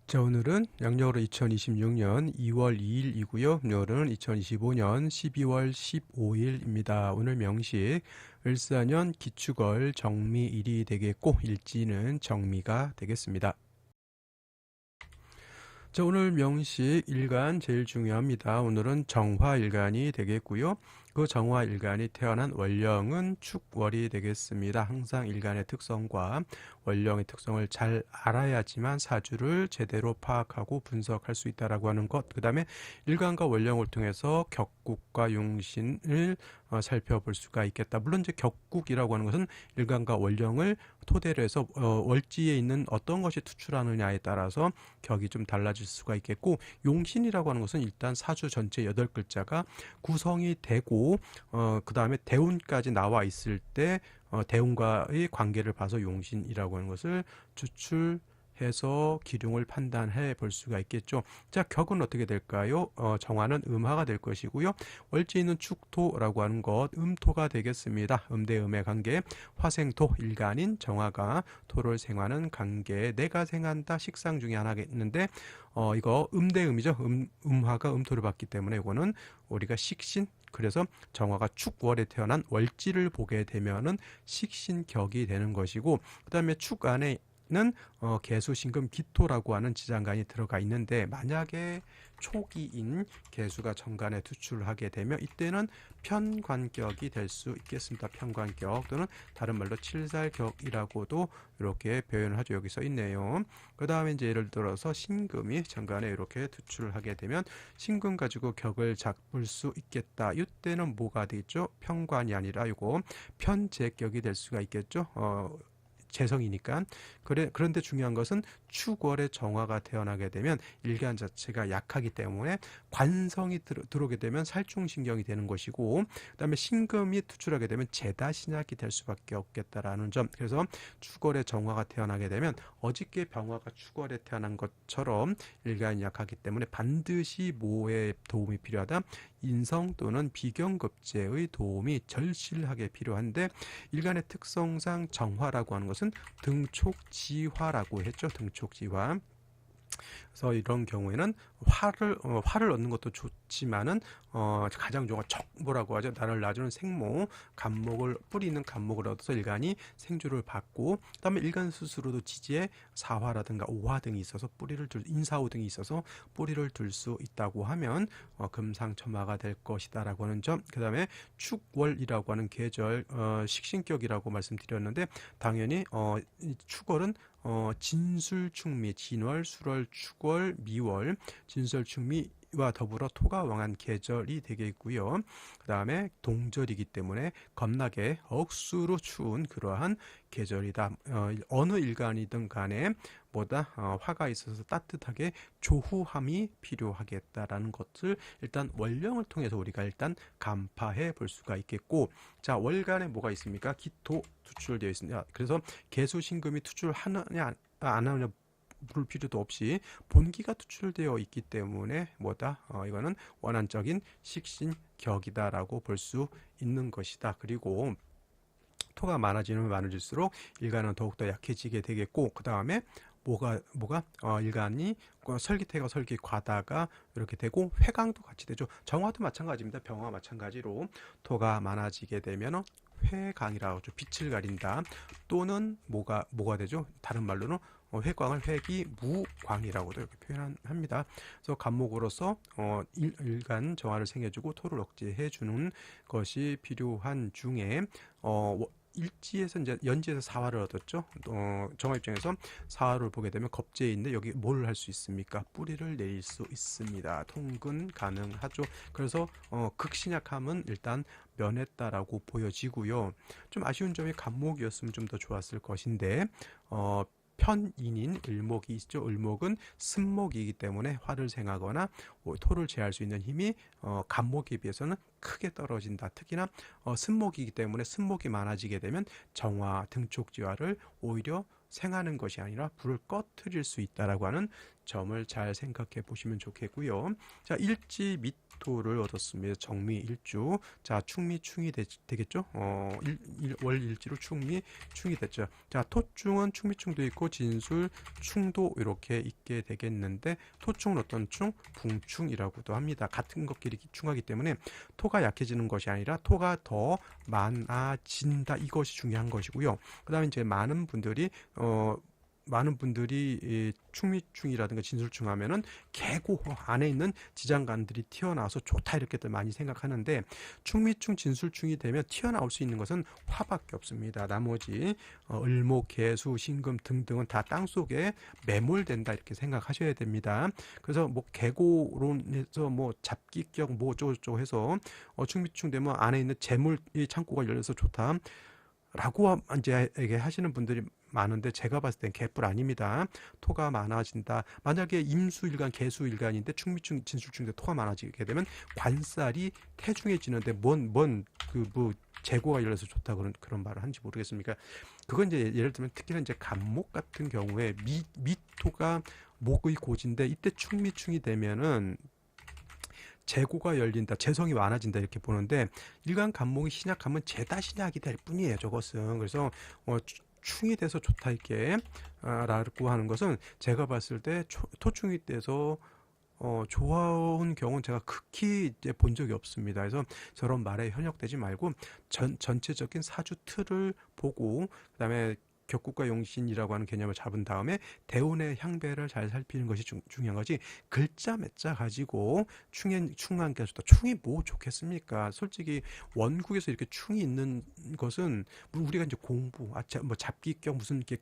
자, 오늘은 양력으로 2026년 2월 2일이고요. 오늘은 2025년 12월 15일입니다. 오늘 명식 을사년 기축월 정미일이 되겠고 일지는 정미가 되겠습니다. 자, 오늘 명식 일간 제일 중요합니다. 오늘은 정화일간이 되겠고요. 그 정화일간이 태어난 월령은 축월이 되겠습니다. 항상 일간의 특성과 월령의 특성을 잘 알아야지만 사주를 제대로 파악하고 분석할 수 있다라고 하는 것. 그 다음에 일간과 월령을 통해서 격국과 용신을 살펴볼 수가 있겠다. 물론 이제 격국이라고 하는 것은 일간과 월령을 토대로 해서 월지에 있는 어떤 것이 투출하느냐에 따라서 격이 좀 달라질 수가 있겠고, 용신이라고 하는 것은 일단 사주 전체 8글자가 구성이 되고 그 다음에 대운까지 나와 있을 때 대운과의 관계를 봐서 용신이라고 하는 것을 추출해서 기륭을 판단해 볼 수가 있겠죠. 자, 격은 어떻게 될까요? 정화는 음화가 될 것이고요. 월지는 축토라고 하는 것, 음토가 되겠습니다. 음대 음의 관계, 화생토, 일간인 정화가 토를 생하는 관계, 내가 생한다 식상 중에 하나겠는데 이거 음대음이죠. 음화가 음토를 받기 때문에 이거는 우리가 식신, 그래서 정화가 축월에 태어난 월지를 보게 되면은 식신격이 되는 것이고, 그 다음에 축 안에는 개수, 신금, 기토라고 하는 지장간이 들어가 있는데, 만약에 초기인 개수가 정간에 투출하게 되면 이때는 편관격이 될 수 있겠습니다. 편관격 또는 다른 말로 칠살격이라고도 이렇게 표현을 하죠. 여기 써 있네요. 그 다음에 이제 예를 들어서 신금이 정간에 이렇게 투출하게 되면 신금 가지고 격을 잡을 수 있겠다. 이때는 뭐가 되겠죠? 편관이 아니라 이거 편재격이 될 수가 있겠죠. 재성이니까. 그런데 중요한 것은 축월의 정화가 태어나게 되면 일간 자체가 약하기 때문에 관성이 들어오게 되면 살중신경이 되는 것이고, 그다음에 신금이 투출하게 되면 재다신약이 될 수밖에 없겠다라는 점. 그래서 축월의 정화가 태어나게 되면 어저께 병화가 축월에 태어난 것처럼 일간이 약하기 때문에 반드시 모의 도움이 필요하다. 인성 또는 비경급제의 도움이 절실하게 필요한데, 일간의 특성상 정화라고 하는 것은 등촉지화라고 했죠. 등촉지화. 그래서 이런 경우에는 화를 얻는 것도 좋지만은 가장 좋은 정모라고 하죠. 나를 낳아주는 생모, 간목을 뿌리 있는 간목을 얻어서 일간이 생주를 받고, 그다음에 일간 스스로도 지지에 사화라든가 오화 등이 있어서 인사호 등이 있어서 뿌리를 둘 수 있다고 하면 금상첨화가 될 것이다라고 하는 점. 그다음에 축월이라고 하는 계절 식신격이라고 말씀드렸는데, 당연히 이 축월은 진술축미, 진월, 술월, 축월, 미월, 진설축미와 더불어 토가 왕한 계절이 되겠고요. 그 다음에 동절이기 때문에 겁나게 억수로 추운 그러한 계절이다. 어느 일간이든 간에 뭐다 화가 있어서 따뜻하게 조후함이 필요하겠다라는 것을 일단 원령을 통해서 우리가 일단 간파해 볼 수가 있겠고, 자, 월간에 뭐가 있습니까? 기토 투출되어 있습니다. 그래서 개수신금이 투출하느냐 안 하느냐 물을 필요도 없이 본기가 투출되어 있기 때문에 뭐다 이거는 원한적인 식신격이다라고 볼 수 있는 것이다. 그리고 토가 많아지면 많아질수록 일간은 더욱더 약해지게 되겠고, 그 다음에 뭐가 일간이 설기태가 설기 과다가 이렇게 되고, 회강도 같이 되죠. 정화도 마찬가지입니다. 병화 마찬가지로 토가 많아지게 되면 회강이라고 하죠. 빛을 가린다. 또는 뭐가 되죠? 다른 말로는 회광을 회기무광이라고도 이렇게 표현합니다. 그래서 간목으로서 일간 정화를 생겨주고 토를 억제해주는 것이 필요한 중에 일지에서 이제 연지에서 사화를 얻었죠. 정화 입장에서 사화를 보게 되면 겁재인데 여기 뭘 할 수 있습니까? 뿌리를 내릴 수 있습니다. 통근 가능하죠. 그래서 극신약함은 일단 면했다라고 보여지고요. 좀 아쉬운 점이 간목이었으면 좀 더 좋았을 것인데 편인인 을목이 있죠. 을목은 습목이기 때문에 화를 생하거나 토를 제할 수 있는 힘이 간목에 비해서는 크게 떨어진다. 특히나 습목이기 때문에 습목이 많아지게 되면 정화, 등촉지화를 오히려 생하는 것이 아니라 불을 꺼트릴 수 있다라고 하는 점을 잘 생각해 보시면 좋겠고요. 자, 일지 미토를 얻었습니다. 정미 일주. 자, 충미 충이 되겠죠? 월일지로 충미 충이 됐죠. 자, 토충은 충미충도 있고 진술 충도 이렇게 있게 되겠는데, 토충은 어떤 충? 붕충이라고도 합니다. 같은 것끼리 충하기 때문에 토가 약해지는 것이 아니라 토가 더 많아진다, 이것이 중요한 것이고요. 그 다음에 이제 많은 분들이 이 충미충이라든가 진술충 하면은 계고 안에 있는 지장간들이 튀어나와서 좋다 이렇게들 많이 생각하는데, 충미충 진술충이 되면 튀어나올 수 있는 것은 화밖에 없습니다. 나머지 을목 개수 신금 등등은 다 땅속에 매몰된다 이렇게 생각하셔야 됩니다. 그래서 뭐 계고론해서 뭐 잡기격 뭐 어쩌고저쩌고 해서 충미충 되면 안에 있는 재물 이 창고가 열려서 좋다 라고 이제 얘기하시는 분들이 많은데, 제가 봤을 땐 개뿔 아닙니다. 토가 많아진다. 만약에 임수일간, 개수일간인데 충미충, 진술충인데 토가 많아지게 되면 관살이 태중해지는데 뭐 재고가 열려서 좋다 그런 말을 하는지 모르겠습니까? 그건 이제 예를 들면 특히나 이제 간목 같은 경우에 미토가 목의 고지인데, 이때 충미충이 되면은 재고가 열린다, 재성이 많아진다 이렇게 보는데, 일간 간목이 신약하면 재다 신약이 될 뿐이에요, 저것은. 그래서 충이 돼서 좋다 이렇게 라고 하는 것은, 제가 봤을 때 토충이 돼서 좋아온 경우는 제가 극히 이제 본 적이 없습니다. 그래서 저런 말에 현역되지 말고 전체적인 사주 틀을 보고, 그다음에 격국과 용신이라고 하는 개념을 잡은 다음에 대운의 향배를 잘 살피는 것이 중요한 거지, 글자 몇 자 가지고 충한 게 좋다, 충이 뭐 좋겠습니까? 솔직히 원국에서 이렇게 충이 있는 것은 우리가 이제 공부, 뭐 잡기격 무슨 이렇게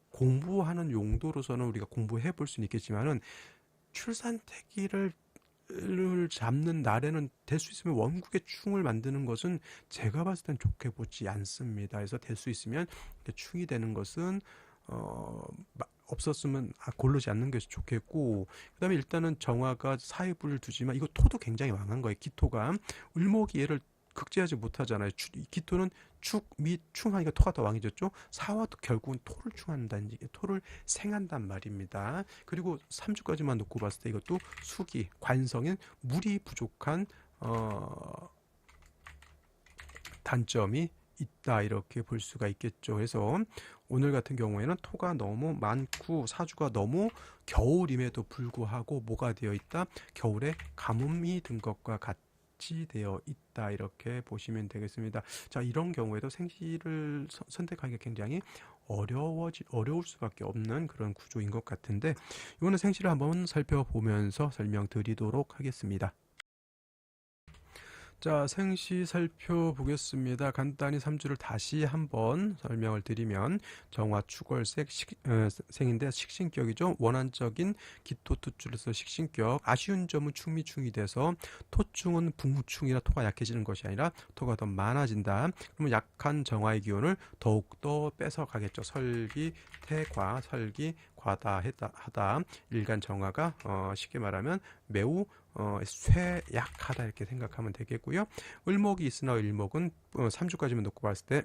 공부하는 용도로서는 우리가 공부해 볼 수는 있겠지만은, 출산태기를 잡는 날에는 될 수 있으면 원국의 충을 만드는 것은 제가 봤을 땐 좋게 보지 않습니다. 그래서 될 수 있으면 충이 되는 것은 없었으면 고르지 않는 것이 좋겠고, 그다음에 일단은 정화가 사회부를 두지만 이거 토도 굉장히 망한 거예요. 기토가 을목이 얘를 극제하지 못하잖아요. 기토는 축, 미, 충하니까 토가 더 왕해졌죠. 사화도 결국은 토를 충한다는, 토를 생한단 말입니다. 그리고 3주까지만 놓고 봤을 때 이것도 수기, 관성인 물이 부족한 단점이 있다 이렇게 볼 수가 있겠죠. 그래서 오늘 같은 경우에는 토가 너무 많고 사주가 너무 겨울임에도 불구하고 뭐가 되어 있다? 겨울에 가뭄이 든 것과 같이 되어 있다 이렇게 보시면 되겠습니다. 자, 이런 경우에도 생시를 선택하기가 굉장히 어려울 수밖에 없는 그런 구조인 것 같은데, 이거는 생시를 한번 살펴보면서 설명드리도록 하겠습니다. 자, 생시 살펴보겠습니다. 간단히 3주를 다시 한번 설명을 드리면, 정화, 축월색, 생인데 식신격이죠. 원한적인 기토투출에서 식신격. 아쉬운 점은 충미충이 돼서 토충은 붕충이라 토가 약해지는 것이 아니라 토가 더 많아진다. 그러면 약한 정화의 기운을 더욱더 뺏어가겠죠. 설기, 태과, 설기, 과다하다. 일간 정화가 쉽게 말하면 매우 쇠약하다 이렇게 생각하면 되겠고요. 을목이 있으나 을목은 3주까지만 놓고 봤을 때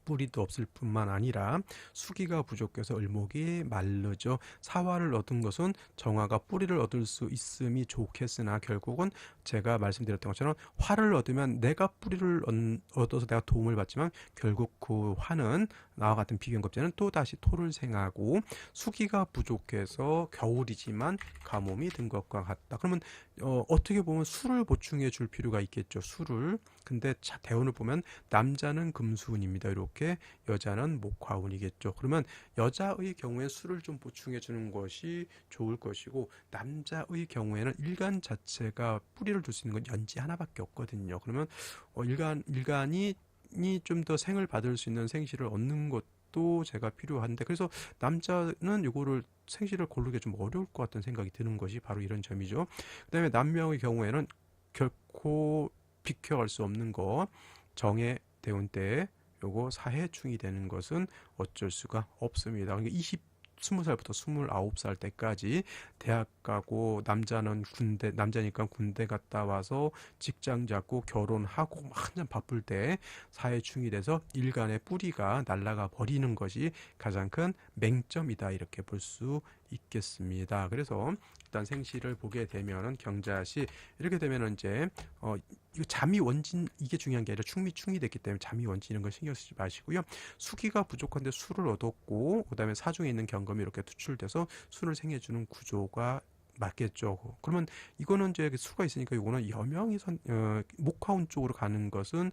뿌리도 없을 뿐만 아니라 수기가 부족해서 을목이 마르죠. 사화를 얻은 것은 정화가 뿌리를 얻을 수 있음이 좋겠으나, 결국은 제가 말씀드렸던 것처럼 화를 얻으면 내가 뿌리를 얻어서 내가 도움을 받지만 결국 그 화는 나와 같은 비견급제는 또 다시 토를 생하고, 수기가 부족해서 겨울이지만 가뭄이 든 것과 같다. 그러면 어떻게 보면 수를 보충해 줄 필요가 있겠죠. 수를. 근데 대운을 보면 남자는 금수운입니다. 이렇게 여자는 목화운이겠죠. 그러면 여자의 경우에 수를 좀 보충해 주는 것이 좋을 것이고, 남자의 경우에는 일간 자체가 뿌리를 둘 수 있는 건 연지 하나밖에 없거든요. 그러면 일간이 좀 더 생을 받을 수 있는 생시를 얻는 것도 제가 필요한데, 그래서 남자는 요거를 생시를 고르기 좀 어려울 것 같은 생각이 드는 것이 바로 이런 점이죠. 그 다음에 남명의 경우에는 결코 비켜갈 수 없는 거, 정해 대운 때 요거 사해충이 되는 것은 어쩔 수가 없습니다. 그러니까 20살부터 29살 때까지 대학 가고, 남자니까 군대 갔다 와서 직장 잡고 결혼하고 한참 바쁠 때 사회충이 돼서 일간의 뿌리가 날아가 버리는 것이 가장 큰 맹점이다 이렇게 볼 수 있겠습니다. 그래서 일단 생시를 보게 되면은 경자시 이렇게 되면은 이제 이거 잠이 원진 이게 중요한 게 아니라 충이 됐기 때문에 잠이 원지는 걸 신경 쓰지 마시고요. 수기가 부족한데 수를 얻었고 그다음에 사중에 있는 경금이 이렇게 투출돼서 수를 생해주는 구조가 맞겠죠. 그러면 이거는 이제 수가 있으니까 이거는 여명이 목화운 쪽으로 가는 것은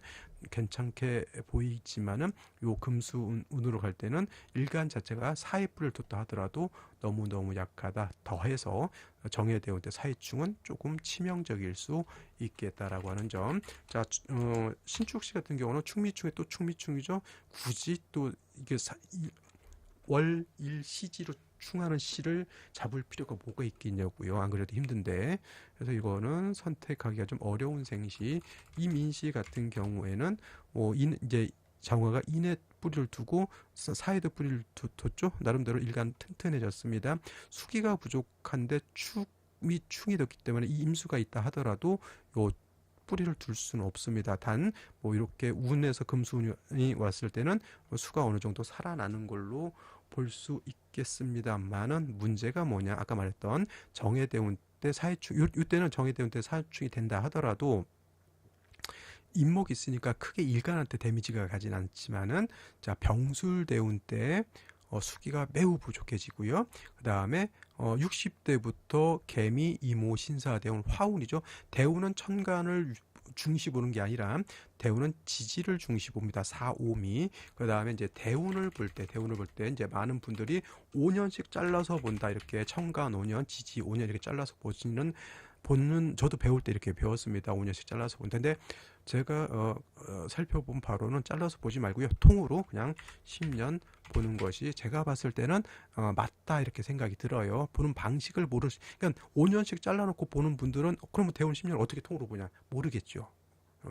괜찮게 보이지만은 요 금수운으로 갈 때는 일간 자체가 사의 뿔을 뒀다 하더라도 너무너무 약하다. 더해서 정해대운 때 사이충은 조금 치명적일 수 있겠다라고 하는 점. 자, 신축시 같은 경우는 충미충에 또 충미충이죠. 굳이 또 이게 월일시지로 충하는 시를 잡을 필요가 뭐가 있겠냐고요. 안 그래도 힘든데. 그래서 이거는 선택하기가 좀 어려운 생시. 이민시 같은 경우에는 이제 장화가 인에 뿌리를 두고 사이드 뿌리를 뒀죠. 나름대로 일간 튼튼해졌습니다. 수기가 부족한데 축이 충이 됐기 때문에 이 임수가 있다 하더라도 요 뿌리를 둘 수는 없습니다. 단 뭐 이렇게 운에서 금수운이 왔을 때는 수가 어느 정도 살아나는 걸로 볼 수 있겠습니다만은 문제가 뭐냐 아까 말했던 정해대운 때 사회충 이때는 정해대운 때 사회충이 된다 하더라도 임목이 있으니까 크게 일간한테 데미지가 가진 않지만은 자 병술대운 때 수기가 매우 부족해지고요. 그 다음에 60대부터 개미, 이모, 신사대운, 화운이죠. 대운은 천간을 중시 보는 게 아니라 대운은 지지를 중시 봅니다. 4, 5미. 그 다음에 이제 대운을 볼 때 이제 많은 분들이 5년씩 잘라서 본다. 이렇게 천간 5년, 지지 5년 이렇게 잘라서 보는 저도 배울 때 이렇게 배웠습니다. 5년씩 잘라서 본다는데 제가 살펴본 바로는 잘라서 보지 말고요. 통으로 그냥 10년 보는 것이 제가 봤을 때는 맞다 이렇게 생각이 들어요. 보는 방식을 그러니까 5년씩 잘라놓고 보는 분들은 그러면 대운 10년 어떻게 통으로 보냐 모르겠죠.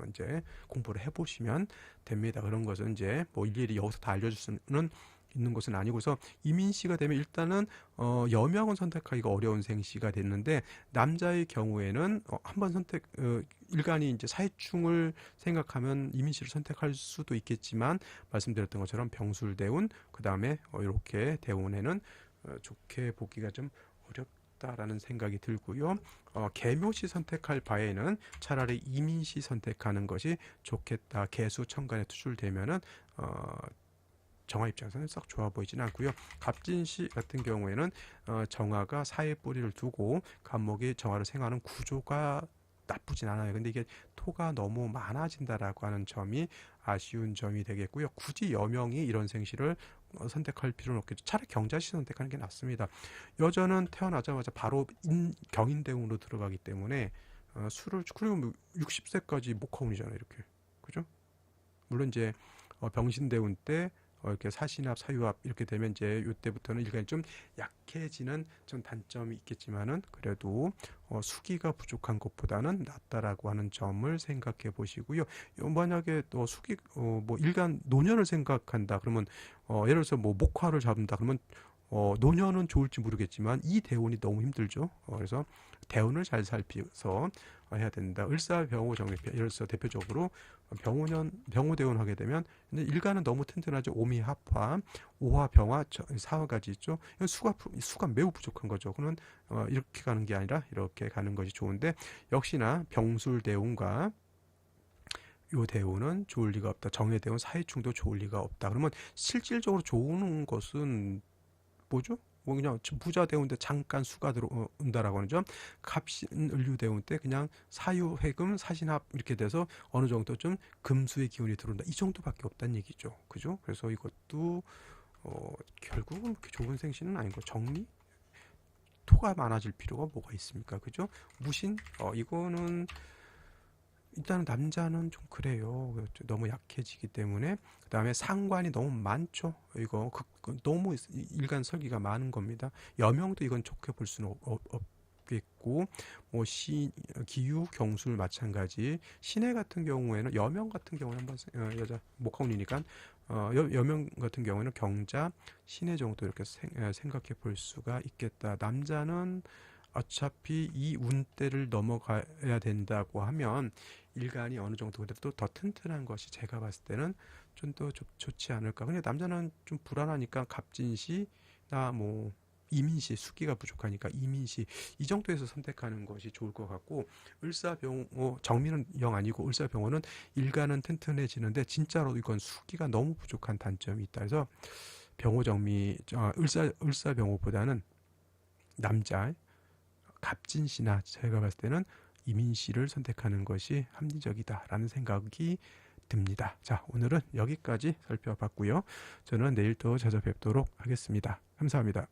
이제 공부를 해보시면 됩니다. 그런 것은 이제 뭐 일일이 여기서 다 알려줄 수는 있는 것은 아니고서 이민시가 되면 일단은 여명은 선택하기가 어려운 생시가 됐는데 남자의 경우에는 한번 일간이 이제 사회충을 생각하면 이민시를 선택할 수도 있겠지만 말씀드렸던 것처럼 병술대운 그 다음에 이렇게 대운에는 좋게 보기가 좀 어렵다라는 생각이 들고요. 계묘시 선택할 바에는 차라리 이민시 선택하는 것이 좋겠다. 개수 천간에 투출되면은 정화 입장에서는 썩 좋아 보이지는 않고요. 갑진시 같은 경우에는 정화가 사이에 뿌리를 두고 간목이 정화를 생하는 구조가 나쁘진 않아요. 근데 이게 토가 너무 많아진다라고 하는 점이 아쉬운 점이 되겠고요. 굳이 여명이 이런 생시를 선택할 필요는 없겠죠. 차라리 경자시 선택하는 게 낫습니다. 여자는 태어나자마자 바로 경인대운으로 들어가기 때문에 수를 그리고 60세까지 목화운이잖아요. 이렇게 그죠? 물론 이제 병신대운 때 이렇게 사신합, 사유합 이렇게 되면 이제 이때부터는 일간이 좀 약해지는 좀 단점이 있겠지만은 그래도 수기가 부족한 것보다는 낫다라고 하는 점을 생각해 보시고요. 만약에 또 뭐 일간 노년을 생각한다 그러면 예를 들어서 뭐 목화를 잡는다 그러면 노년은 좋을지 모르겠지만 이 대운이 너무 힘들죠. 그래서 대운을 잘 살피서 해야 된다. 을사병호 정해표 예를 들어서 대표적으로 병호대운 하게 되면 일간은 너무 튼튼하죠. 오미합화, 오화병화, 사화까지 있죠. 이건 수가 매우 부족한 거죠. 그러면 이렇게 가는 게 아니라 이렇게 가는 것이 좋은데 역시나 병술대운과 요 대운은 좋을 리가 없다. 정해대운 사이충도 좋을 리가 없다. 그러면 실질적으로 좋은 것은 뭐죠? 뭐 그냥 부자 대운 때 잠깐 수가 들어온다라고 하는 점, 갑신 을류 대운 때 그냥 사유 회금 사신합 이렇게 돼서 어느 정도 좀 금수의 기운이 들어온다 이 정도밖에 없다는 얘기죠. 그죠? 그래서 이것도 결국은 그렇게 좋은 생신은 아닌 거. 정리 토가 많아질 필요가 뭐가 있습니까? 그죠? 무신 이거는 일단은 남자는 좀 그래요. 너무 약해지기 때문에. 그 다음에 상관이 너무 많죠. 이거 너무 일간 설기가 많은 겁니다. 여명도 이건 좋게 볼 수는 없겠고, 뭐 기유, 경술 마찬가지. 신해 같은 경우에는 여명 같은 경우는 한번 여자 목화운이니까 여명 같은 경우에는 경자, 신해 정도 이렇게 생각해 볼 수가 있겠다. 남자는 어차피 이 운대를 넘어가야 된다고 하면 일간이 어느 정도 그래도 더 튼튼한 것이 제가 봤을 때는 좀 더 좋지 않을까. 근데 남자는 좀 불안하니까 갑진시나 뭐 이민시, 수기가 부족하니까 이민시 이 정도에서 선택하는 것이 좋을 것 같고, 을사병호, 정민은 영 아니고 을사병호는 일간은 튼튼해지는데 진짜로 이건 수기가 너무 부족한 단점이 있다. 그래서 병호정미, 을사병호보다는 남자 갑진시나 제가 봤을 때는 이민시를 선택하는 것이 합리적이다라는 생각이 듭니다. 자, 오늘은 여기까지 살펴봤고요. 저는 내일 또 찾아뵙도록 하겠습니다. 감사합니다.